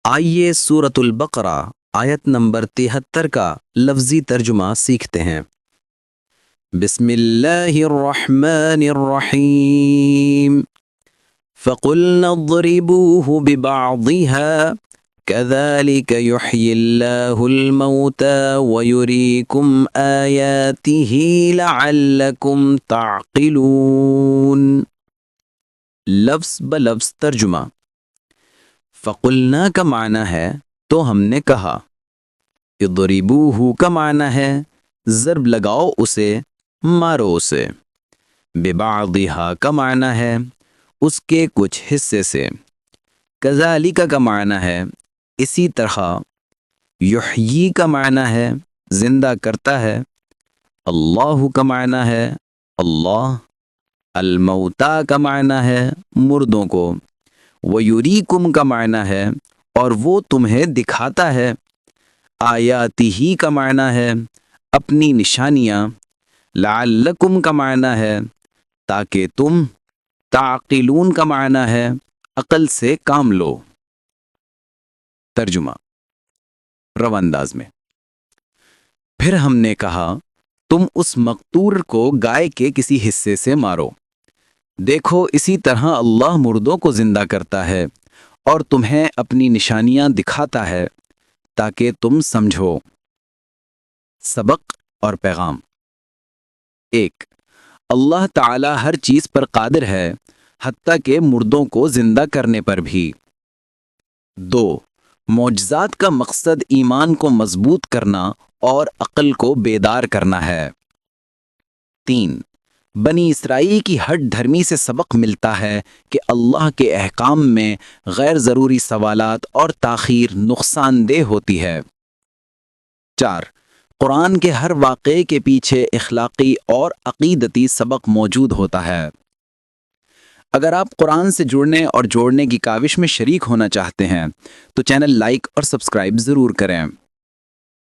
آئیے سورۃ البقرہ آیت نمبر 73 کا لفظی ترجمہ سیکھتے ہیں۔ بسم اللہ الرحمن الرحیم فَقُلْنَا اضْرِبُوهُ بِبَعْضِهَا كَذَلِكَ يُحْيِي اللَّهُ الْمَوْتَى وَيُرِيكُمْ آيَاتِهِ لَعَلَّكُمْ تَعْقِلُونَ۔ لفظ بلفظ ترجمہ۔ فَقُلْنَا کا معنی ہے تو ہم نے کہا، اضربوہ کا معنی ہے ضرب لگاؤ اسے، مارو اسے، ببعضھا کا معنی ہے اس کے کچھ حصے سے، کذالک کا معنی ہے اسی طرح، یحیی کا معنی ہے زندہ کرتا ہے، اللہ کا معنی ہے اللہ، الموتا کا معنی ہے مردوں کو، وَيُرِيكُمْ کا معنی ہے اور وہ تمہیں دکھاتا ہے، آیاتہ کا معنی ہے اپنی نشانیاں، لعلکم کا معنی ہے تاکہ تم، تعقلون کا معنی ہے عقل سے کام لو۔ ترجمہ رواں انداز میں۔ پھر ہم نے کہا تم اس مقتول کو گائے کے کسی حصے سے مارو، دیکھو اسی طرح اللہ مردوں کو زندہ کرتا ہے اور تمہیں اپنی نشانیاں دکھاتا ہے تاکہ تم سمجھو۔ سبق اور پیغام۔ 1۔ اللہ تعالی ہر چیز پر قادر ہے، حتیٰ کہ مردوں کو زندہ کرنے پر بھی۔ 2۔ معجزات کا مقصد ایمان کو مضبوط کرنا اور عقل کو بیدار کرنا ہے۔ 3۔ بنی اسرائیل کی ہٹ دھرمی سے سبق ملتا ہے کہ اللہ کے احکام میں غیر ضروری سوالات اور تاخیر نقصان دہ ہوتی ہے۔ 4۔ قرآن کے ہر واقعے کے پیچھے اخلاقی اور عقیدتی سبق موجود ہوتا ہے۔ اگر آپ قرآن سے جڑنے اور جوڑنے کی کاوش میں شریک ہونا چاہتے ہیں تو چینل لائک اور سبسکرائب ضرور کریں۔